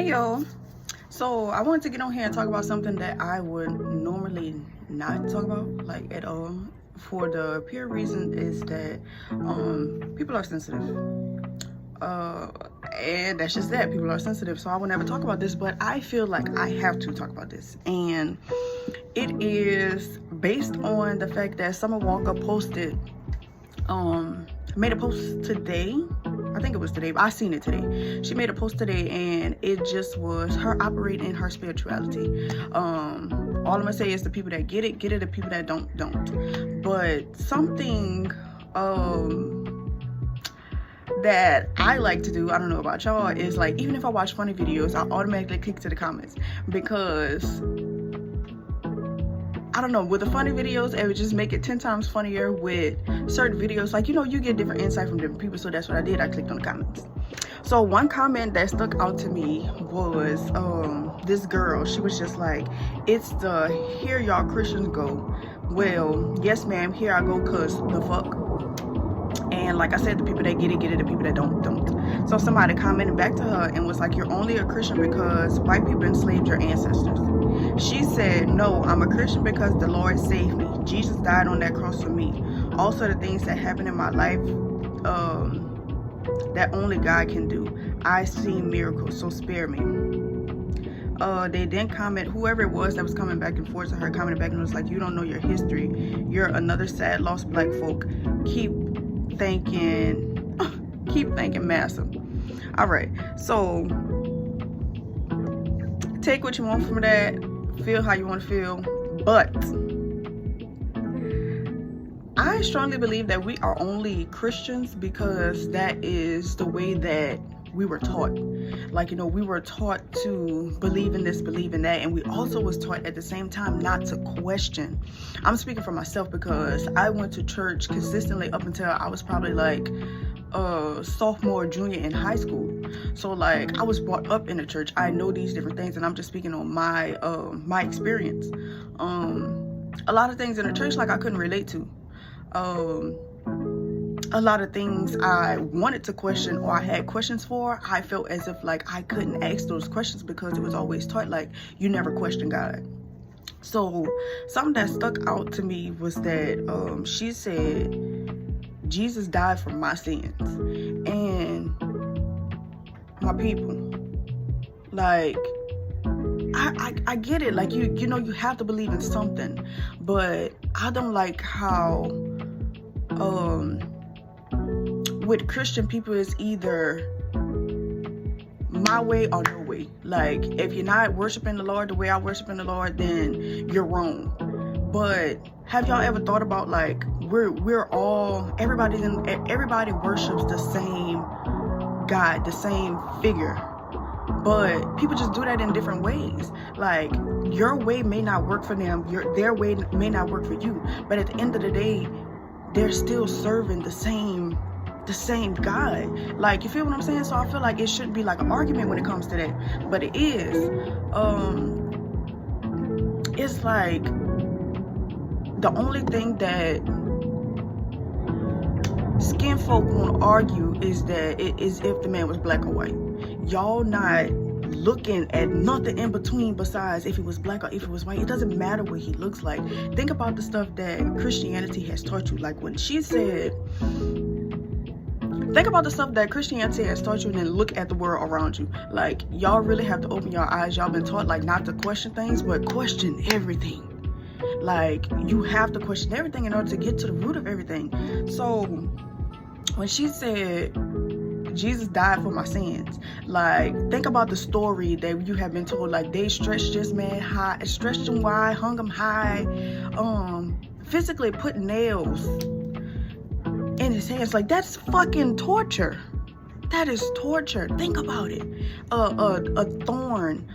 Hey y'all, so I wanted to get on here and talk about something that I would normally not talk about, like, at all, for the pure reason is that people are sensitive, and that's just that. People are sensitive, so I would never talk about this, but I feel like I have to talk about this. And it is based on the fact that Summer Walker posted made a post today. I think it was today, but I seen it today. She made a post today, and it just was her operating in her spirituality. All I'm gonna say is the people that get it, the people that don't. But something that I like to do, I don't know about y'all, is like, even if I watch funny videos, I automatically click to the comments, because I don't know, with the funny videos, it would just make it 10 times funnier. With certain videos, like, you know, you get different insight from different people, so that's what I did. I clicked on the comments. So one comment that stuck out to me was this girl. She was just like, it's the here y'all Christians go. Well, yes ma'am, here I go, cause the fuck. And like I said, the people that get it, the people that don't. So somebody commented back to her and was like, you're only a Christian because white people enslaved your ancestors. She said, no, I'm a Christian because the Lord saved me. Jesus died on that cross for me. Also, the things that happen in my life that only God can do. I see miracles, so spare me. They didn't comment, whoever it was that was coming back and forth to her, commented back and was like, you don't know your history. You're another sad, lost black folk. Keep thinking massive. All right, so take what you want from that, feel how you want to feel, but I strongly believe that we are only Christians because that is the way that we were taught. Like, you know, we were taught to believe in this, believe in that, and we also was taught at the same time not to question. I'm speaking for myself because I went to church consistently up until I was probably like sophomore, junior in high school. So like, I was brought up in the church. I know these different things, and I'm just speaking on my my experience. A lot of things in the church, like, I couldn't relate to. A lot of things I wanted to question, or I had questions for, I felt as if like I couldn't ask those questions because it was always taught like you never question God. So something that stuck out to me was that she said Jesus died for my sins. And my people, like, I get it, like, you know, you have to believe in something, but I don't like how with Christian people, it's either my way or no way. Like, if you're not worshiping the Lord the way I worship in the Lord, then you're wrong. But have y'all ever thought about, like, we're all, everybody worships the same God, the same figure, but people just do that in different ways. Like, your way may not work for them, their way may not work for you, but at the end of the day, they're still serving the same God. Like, you feel what I'm saying? So I feel like it shouldn't be like an argument when it comes to that, but it is. It's like, the only thing that skin folk won't argue is that it is if the man was black or white. Y'all not looking at nothing in between besides if he was black or if he was white. It doesn't matter what he looks like. Think about the stuff that Christianity has taught you. Like, when she said, think about the stuff that Christianity has taught you, and then look at the world around you. Like, y'all really have to open your eyes. Y'all been taught, like, not to question things, but question everything. Like, you have to question everything in order to get to the root of everything. So when she said Jesus died for my sins, like, think about the story that you have been told. Like, they stretched this man high, stretched him wide, hung him high, physically put nails in his hands. Like, that's fucking torture. That is torture. Think about it. A thorn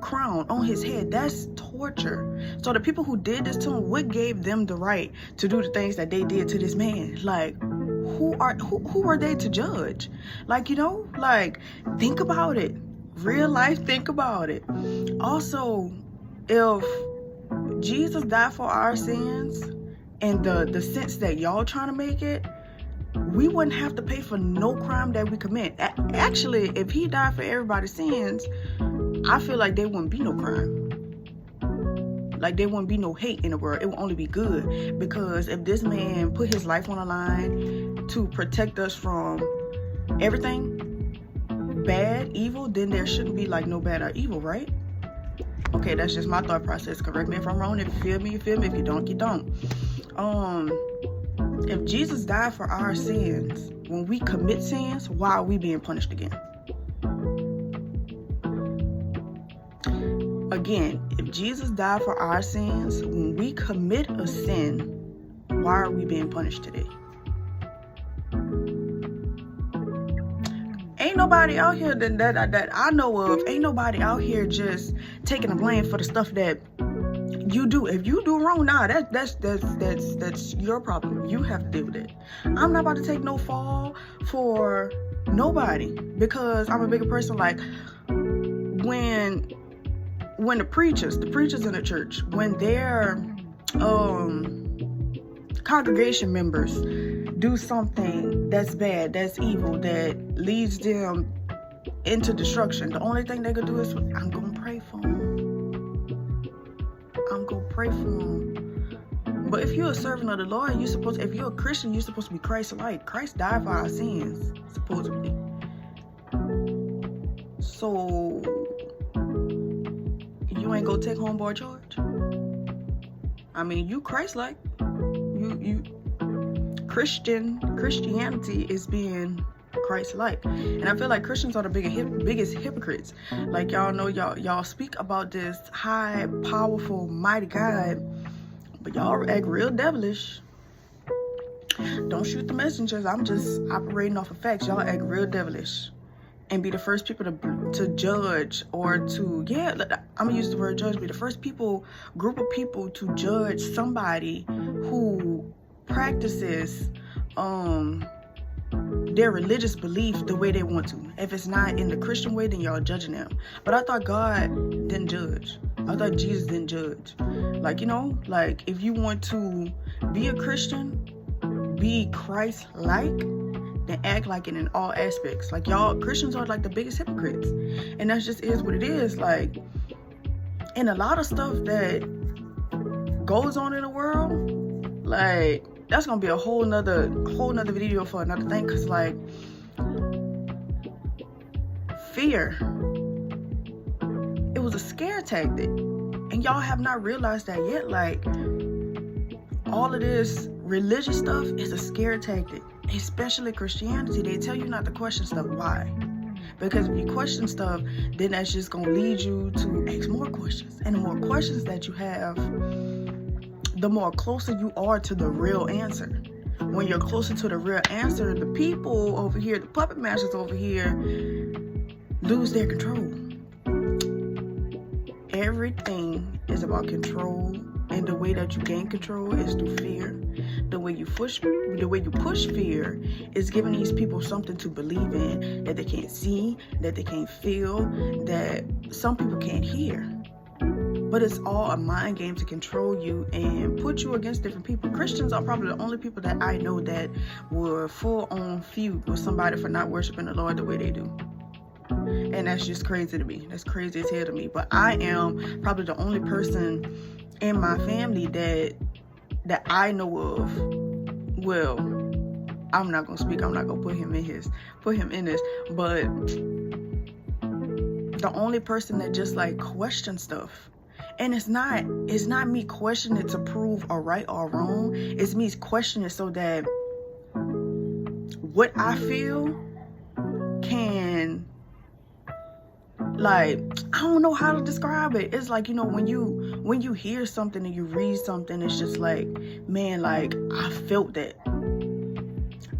crown on his head, that's torture. So the people who did this to him, what gave them the right to do the things that they did to this man? Like, who are they to judge? Like, you know, like, think about it. Real life, think about it. Also, if Jesus died for our sins in the sense that y'all trying to make it, we wouldn't have to pay for no crime that we commit. Actually, if he died for everybody's sins, I feel like there wouldn't be no crime. Like, there wouldn't be no hate in the world. It would only be good. Because if this man put his life on the line to protect us from everything bad, evil, then there shouldn't be like no bad or evil, right? Okay, that's just my thought process. Correct me if I'm wrong. If you feel me, you feel me. If you don't, you don't. If Jesus died for our sins, when we commit sins, why are we being punished again? Again, if Jesus died for our sins, when we commit a sin, why are we being punished today? Ain't nobody out here that I know of, ain't nobody out here just taking the blame for the stuff that you do. If you do wrong, nah, that's your problem. You have to deal with it. I'm not about to take no fall for nobody, because I'm a bigger person. Like, when the preachers in the church, when their congregation members do something that's bad, that's evil, that leads them into destruction, the only thing they could do is, I'm gonna pray for them. I'm gonna pray for them. But if you're a servant of the Lord, if you're a Christian, you're supposed to be Christ-like. Christ died for our sins, supposedly. So you ain't gonna take homeboy charge? I mean, you Christ-like. You Christianity is being Christ-like. And I feel like Christians are the biggest hypocrites. Like, y'all know, y'all speak about this high, powerful, mighty God, but y'all act real devilish. Don't shoot the messengers. I'm just operating off of facts. Y'all act real devilish and be the first people to judge, or to, I'm gonna use the word judge, be the first group of people to judge somebody who practices their religious belief the way they want to. If it's not in the Christian way, then y'all judging them. But I thought God didn't judge. I thought Jesus didn't judge. Like, like, if you want to be a Christian, be Christ-like, then act like it in all aspects. Like, y'all Christians are like the biggest hypocrites, and that just is what it is. Like, and a lot of stuff that goes on in the world, like, that's gonna be a whole nother video for another thing. Cause like, fear, it was a scare tactic, and y'all have not realized that yet. Like, all of this religious stuff is a scare tactic, especially Christianity. They tell you not to question stuff. Why? Because if you question stuff, then that's just gonna lead you to ask more questions, and the more questions that you have, the more closer you are to the real answer. When you're closer to the real answer, the people over here, the puppet masters over here, lose their control. Everything is about control, and the way that you gain control is through fear. The way you push fear is giving these people something to believe in that they can't see, that they can't feel, that some people can't hear. But it's all a mind game to control you and put you against different people. Christians are probably the only people that I know that were full-on feud with somebody for not worshiping the Lord the way they do. And that's just crazy to me. That's crazy as hell to me. But I am probably the only person in my family that I know of. Well, I'm not gonna speak. I'm not gonna put him in this. But the only person that just like questions stuff. And it's not me questioning it to prove a right or wrong. It's me questioning it so that what I feel can, like, I don't know how to describe it. It's like, when you hear something and you read something, it's just like, man, like, I felt that.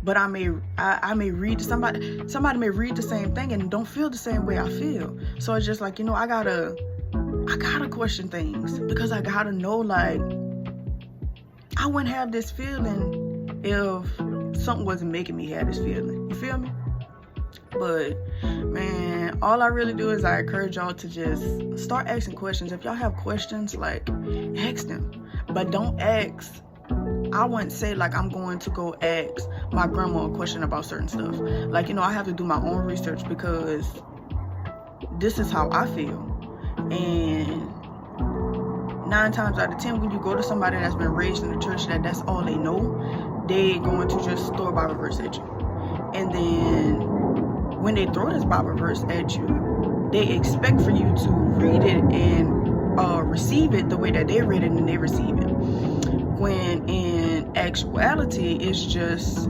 But I may read somebody may read the same thing and don't feel the same way I feel. So it's just like, I gotta question things, because I gotta know, like, I wouldn't have this feeling if something wasn't making me have this feeling. You feel me? But man, all I really do is I encourage y'all to just start asking questions. If y'all have questions, like, ask them, but don't ask I wouldn't say like I'm going to go ask my grandma a question about certain stuff. Like, you know, I have to do my own research because this is how I feel. And 9 times out of 10, when you go to somebody that's been raised in the church that's all they know, they going to just throw a Bible verse at you. And then when they throw this Bible verse at you, they expect for you to read it and receive it the way that they read it and they receive it. When in actuality, it's just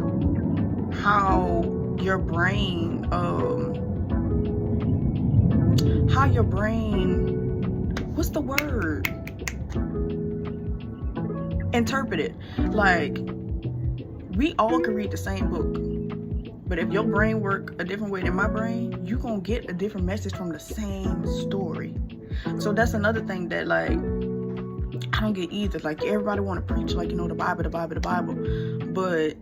how your brain, what's the word? Interpret it. Like, we all can read the same book, but if your brain work a different way than my brain, you gonna get a different message from the same story. So that's another thing that, like, I don't get either. Like, everybody want to preach, like, you know, the Bible, but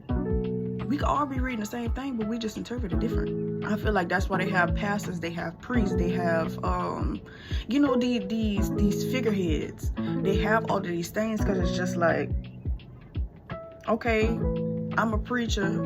we could all be reading the same thing, but we just interpret it different. I feel like that's why they have pastors, they have priests, they have you know, these figureheads. They have all of these things because it's just like, okay, I'm a preacher,